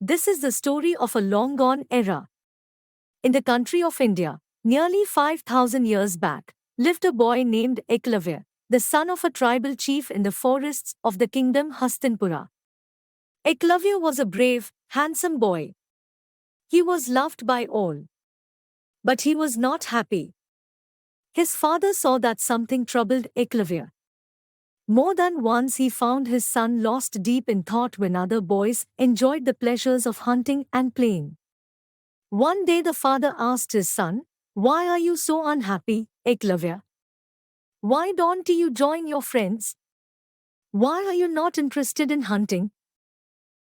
This is the story of a long-gone era. In the country of India, nearly 5,000 years back, lived a boy named Eklavya, the son of a tribal chief in the forests of the kingdom Hastinpura. Eklavya was a brave, handsome boy. He was loved by all. But he was not happy. His father saw that something troubled Eklavya. More than once he found his son lost deep in thought when other boys enjoyed the pleasures of hunting and playing. One day the father asked his son, "Why are you so unhappy, Eklavya? Why don't you join your friends? Why are you not interested in hunting?"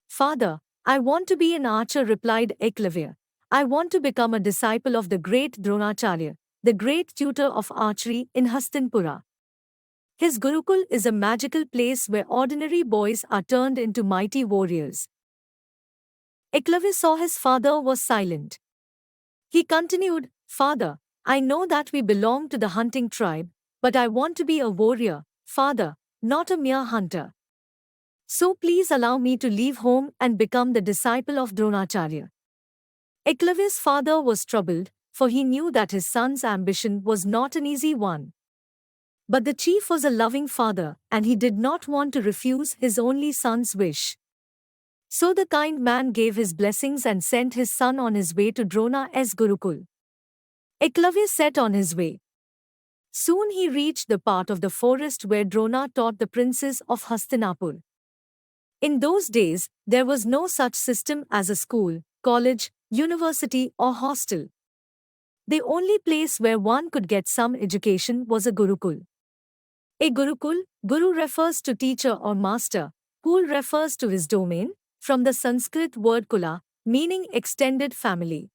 "Father, I want to be an archer," replied Eklavya. "I want to become a disciple of the great Dronacharya, the great tutor of archery in Hastinpura. His Gurukul is a magical place where ordinary boys are turned into mighty warriors." Eklavya saw his father was silent. He continued, "Father, I know that we belong to the hunting tribe, but I want to be a warrior, father, not a mere hunter. So please allow me to leave home and become the disciple of Dronacharya." Eklavya's father was troubled, for he knew that his son's ambition was not an easy one. But the chief was a loving father, and he did not want to refuse his only son's wish. So the kind man gave his blessings and sent his son on his way to Drona's Gurukul. Eklavya set on his way. Soon he reached the part of the forest where Drona taught the princes of Hastinapur. In those days, there was no such system as a school, college, university, or hostel. The only place where one could get some education was a Gurukul. A Gurukul, Guru refers to teacher or master, Kul refers to his domain, from the Sanskrit word Kula, meaning extended family.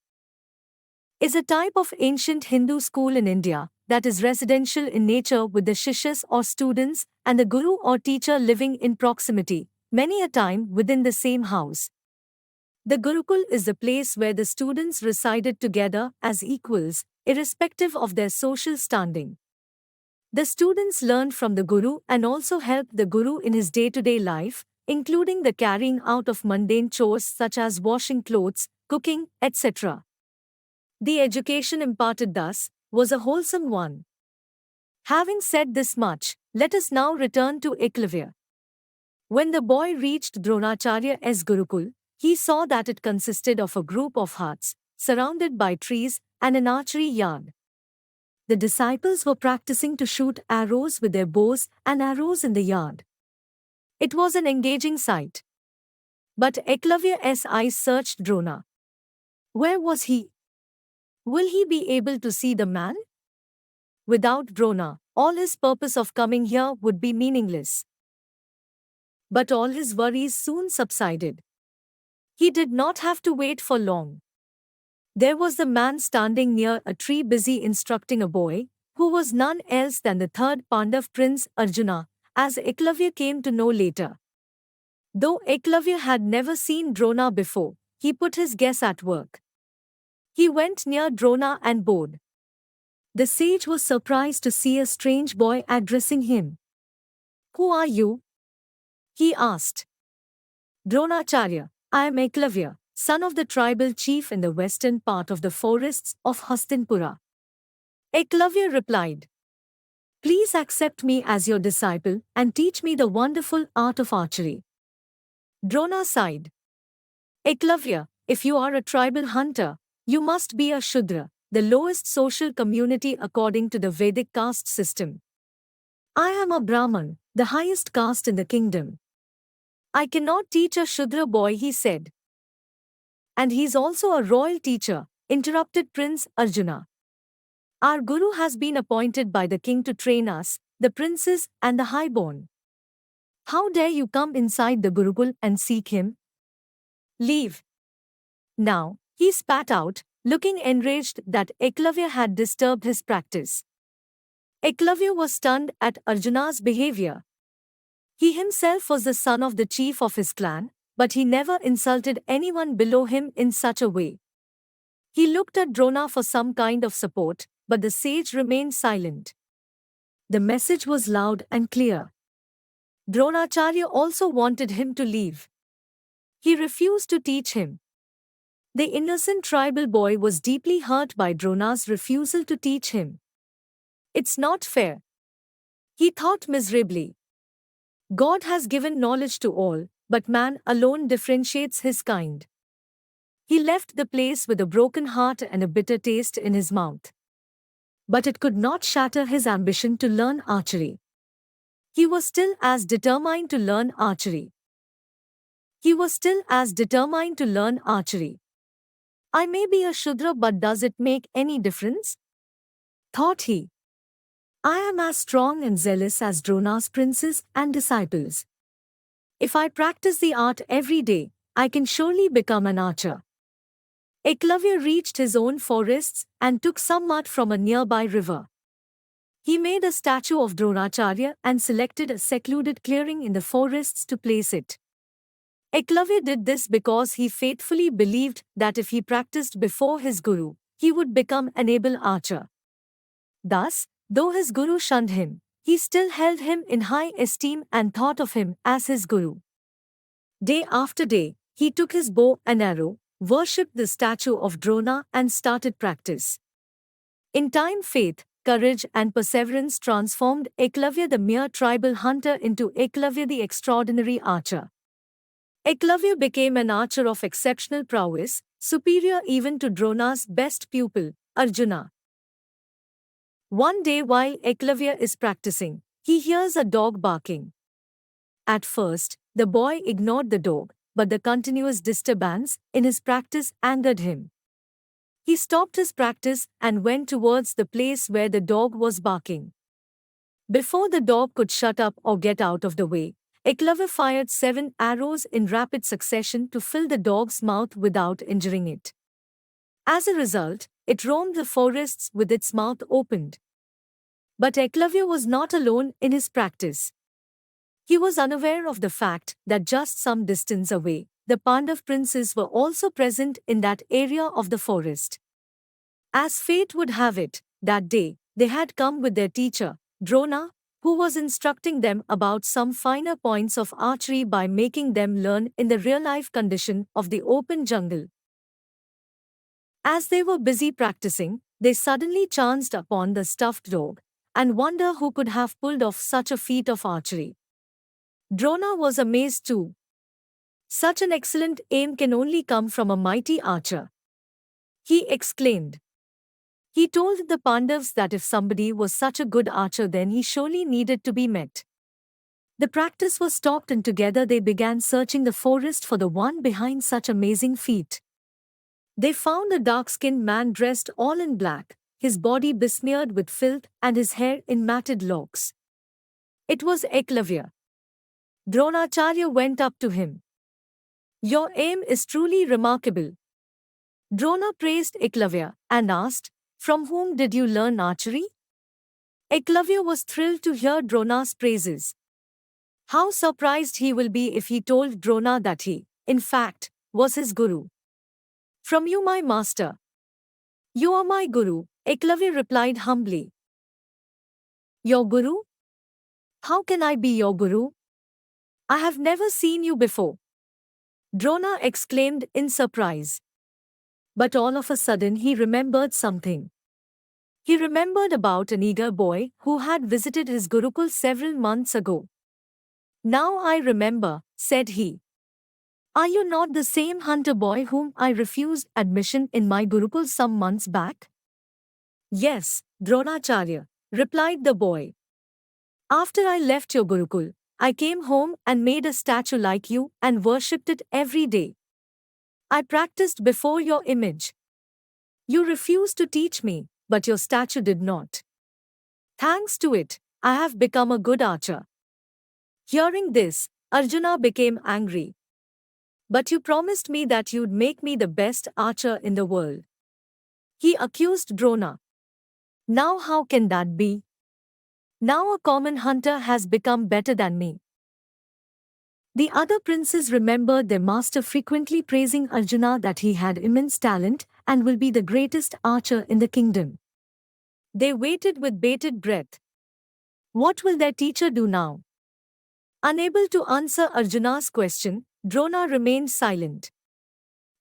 Is a type of ancient Hindu school in India that is residential in nature with the Shishyas or students and the Guru or teacher living in proximity, many a time within the same house. The Gurukul is the place where the students resided together as equals, irrespective of their social standing. The students learned from the Guru and also helped the Guru in his day-to-day life, including the carrying out of mundane chores such as washing clothes, cooking, etc. The education imparted thus was a wholesome one. Having said this much, let us now return to Eklavya. When the boy reached Dronacharya's Gurukul, he saw that it consisted of a group of huts, surrounded by trees, and an archery yard. The disciples were practicing to shoot arrows with their bows and arrows in the yard. It was an engaging sight. But Eklavya's eyes searched Drona. Where was he? Will he be able to see the man? Without Drona, all his purpose of coming here would be meaningless. But all his worries soon subsided. He did not have to wait for long. There was the man standing near a tree busy instructing a boy, who was none else than the third Pandav prince Arjuna, as Eklavya came to know later. Though Eklavya had never seen Drona before, he put his guess at work. He went near Drona and bowed. The sage was surprised to see a strange boy addressing him. "Who are you?" he asked. "Dronacharya, I am Eklavya, son of the tribal chief in the western part of the forests of Hastinpura." Eklavya replied, "Please accept me as your disciple and teach me the wonderful art of archery." Drona sighed. "Eklavya, if you are a tribal hunter, you must be a Shudra, the lowest social community according to the Vedic caste system. I am a Brahman, the highest caste in the kingdom. I cannot teach a Shudra boy," he said. "And he's also a royal teacher," interrupted Prince Arjuna. "Our Guru has been appointed by the king to train us, the princes and the highborn. How dare you come inside the Gurukul and seek him? Leave." Now, he spat out, looking enraged that Eklavya had disturbed his practice. Eklavya was stunned at Arjuna's behavior. He himself was the son of the chief of his clan, but he never insulted anyone below him in such a way. He looked at Drona for some kind of support, but the sage remained silent. The message was loud and clear. Dronacharya also wanted him to leave. He refused to teach him. The innocent tribal boy was deeply hurt by Drona's refusal to teach him. It's not fair, he thought miserably. God has given knowledge to all, but man alone differentiates his kind. He left the place with a broken heart and a bitter taste in his mouth. But it could not shatter his ambition to learn archery. He was still as determined to learn archery. He was still as determined to learn archery. I may be a Shudra, but does it make any difference? Thought he. I am as strong and zealous as Drona's princes and disciples. If I practice the art every day, I can surely become an archer. Eklavya reached his own forests and took some mud from a nearby river. He made a statue of Dronacharya and selected a secluded clearing in the forests to place it. Eklavya did this because he faithfully believed that if he practiced before his guru, he would become an able archer. Thus, though his guru shunned him, he still held him in high esteem and thought of him as his guru. Day after day, he took his bow and arrow, worshipped the statue of Drona and started practice. In time, faith, courage and perseverance transformed Eklavya the mere tribal hunter into Eklavya the extraordinary archer. Eklavya became an archer of exceptional prowess, superior even to Drona's best pupil, Arjuna. One day while Eklavya is practicing, he hears a dog barking. At first, the boy ignored the dog, but the continuous disturbance in his practice angered him. He stopped his practice and went towards the place where the dog was barking. Before the dog could shut up or get out of the way, Eklavya fired 7 arrows in rapid succession to fill the dog's mouth without injuring it. As a result, it roamed the forests with its mouth opened. But Eklavya was not alone in his practice. He was unaware of the fact that just some distance away, the Pandav princes were also present in that area of the forest. As fate would have it, that day, they had come with their teacher, Drona, who was instructing them about some finer points of archery by making them learn in the real-life condition of the open jungle. As they were busy practicing, they suddenly chanced upon the stuffed dog, and wondered who could have pulled off such a feat of archery. Drona was amazed too. Such an excellent aim can only come from a mighty archer, he exclaimed. He told the Pandavas that if somebody was such a good archer, then he surely needed to be met. The practice was stopped and together they began searching the forest for the one behind such amazing feat. They found a dark-skinned man dressed all in black, his body besmeared with filth and his hair in matted locks. It was Eklavya. Dronacharya went up to him. Your aim is truly remarkable. Drona praised Eklavya and asked, From whom did you learn archery? Eklavya was thrilled to hear Drona's praises. How surprised he will be if he told Drona that he, in fact, was his guru. From you, my master. You are my guru, Eklavya replied humbly. Your guru? How can I be your guru? I have never seen you before. Drona exclaimed in surprise. But all of a sudden he remembered something. He remembered about an eager boy who had visited his Gurukul several months ago. Now I remember, said he. Are you not the same hunter boy whom I refused admission in my Gurukul some months back? Yes, Dronacharya, replied the boy. After I left your Gurukul, I came home and made a statue like you and worshipped it every day. I practiced before your image. You refused to teach me, but your statue did not. Thanks to it, I have become a good archer. Hearing this, Arjuna became angry. But you promised me that you'd make me the best archer in the world. He accused Drona. Now how can that be? Now a common hunter has become better than me. The other princes remembered their master frequently praising Arjuna that he had immense talent and will be the greatest archer in the kingdom. They waited with bated breath. What will their teacher do now? Unable to answer Arjuna's question, Drona remained silent.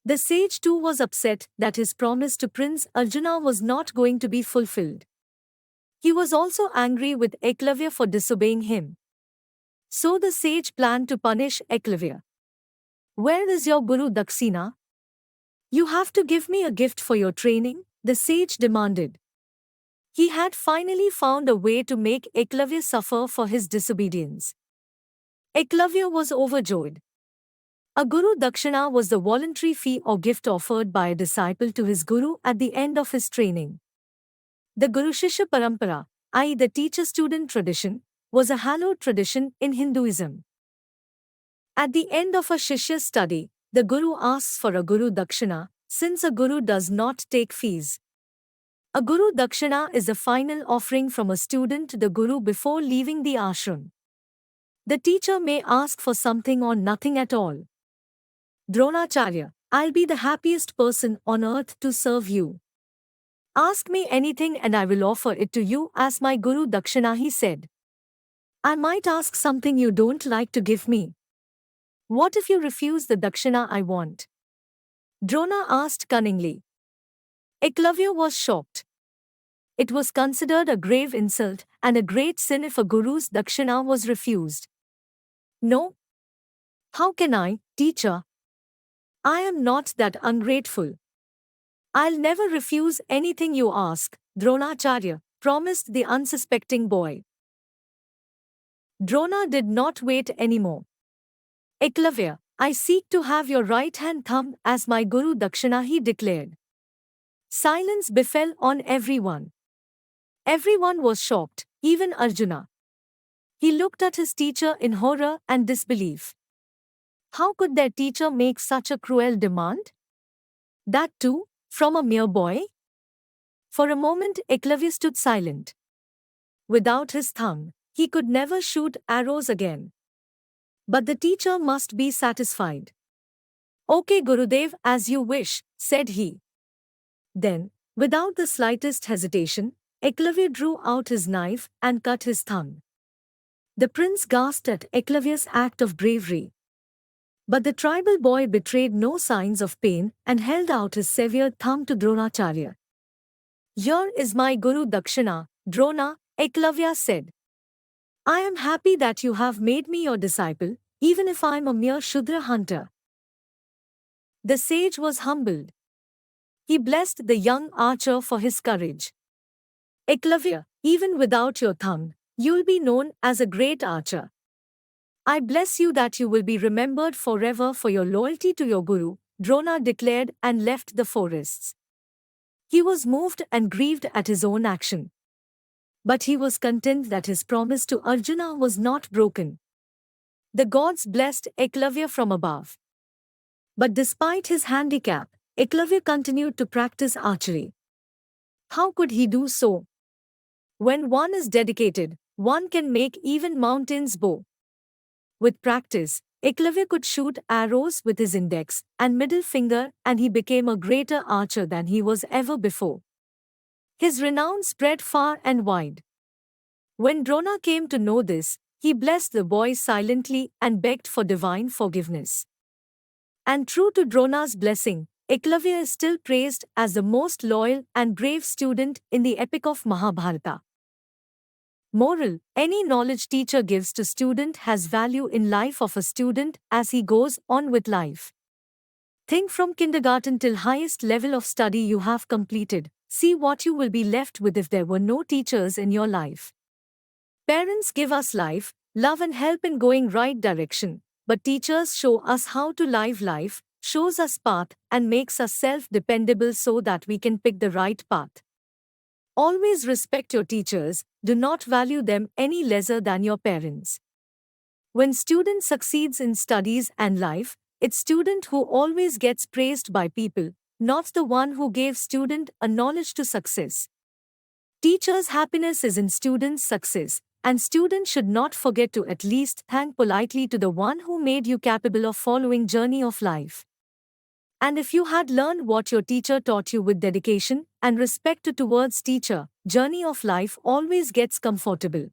The sage too was upset that his promise to Prince Arjuna was not going to be fulfilled. He was also angry with Eklavya for disobeying him. So the sage planned to punish Eklavya. "Where is your Guru Dakshina? You have to give me a gift for your training," the sage demanded. He had finally found a way to make Eklavya suffer for his disobedience. Eklavya was overjoyed. A Guru Dakshina was the voluntary fee or gift offered by a disciple to his Guru at the end of his training. The Guru Shishya Parampara, i.e., the teacher-student tradition, was a hallowed tradition in Hinduism. At the end of a Shishya's study, the Guru asks for a Guru Dakshina, since a Guru does not take fees. A Guru Dakshina is the final offering from a student to the Guru before leaving the ashram. The teacher may ask for something or nothing at all. Dronacharya, "I'll be the happiest person on earth to serve you. Ask me anything and I will offer it to you as my Guru Dakshina," he said. "I might ask something you don't like to give me. What if you refuse the Dakshina I want?" Drona asked cunningly. Eklavya was shocked. It was considered a grave insult and a great sin if a Guru's Dakshina was refused. "No. How can I, teacher? I am not that ungrateful. I'll never refuse anything you ask," Dronacharya promised the unsuspecting boy. Drona did not wait anymore. "Eklavya, I seek to have your right hand thumb as my Guru Dakshina," he declared. Silence befell on everyone. Everyone was shocked, even Arjuna. He looked at his teacher in horror and disbelief. How could their teacher make such a cruel demand? That too, from a mere boy? For a moment Eklavya stood silent. Without his thumb, he could never shoot arrows again. But the teacher must be satisfied. "Okay, Gurudev, as you wish," said he. Then, without the slightest hesitation, Eklavya drew out his knife and cut his thumb. The prince gasped at Eklavya's act of bravery. But the tribal boy betrayed no signs of pain and held out his severed thumb to Dronacharya. "Here is my Guru Dakshina, Drona," Eklavya said. "I am happy that you have made me your disciple, even if I am a mere Shudra hunter." The sage was humbled. He blessed the young archer for his courage. "Eklavya, even without your thumb, you'll be known as a great archer. I bless you that you will be remembered forever for your loyalty to your Guru," Drona declared and left the forests. He was moved and grieved at his own action. But he was content that his promise to Arjuna was not broken. The gods blessed Eklavya from above. But despite his handicap, Eklavya continued to practice archery. How could he do so? When one is dedicated, one can make even mountains bow. With practice, Eklavya could shoot arrows with his index and middle finger, and he became a greater archer than he was ever before. His renown spread far and wide. When Drona came to know this, he blessed the boy silently and begged for divine forgiveness. And true to Drona's blessing, Eklavya is still praised as the most loyal and brave student in the epic of Mahabharata. Moral: any knowledge teacher gives to student has value in life of a student as he goes on with life. Think from kindergarten till highest level of study you have completed. See what you will be left with if there were no teachers in your life. Parents give us life, love and help in going right direction, but teachers show us how to live life, shows us path and makes us self-dependable so that we can pick the right path. Always respect your teachers, do not value them any lesser than your parents. When student succeeds in studies and life, it's student who always gets praised by people, not the one who gave student a knowledge to success. Teacher's happiness is in student's success, and student should not forget to at least thank politely to the one who made you capable of following journey of life. And if you had learned what your teacher taught you with dedication and respect towards teacher, journey of life always gets comfortable.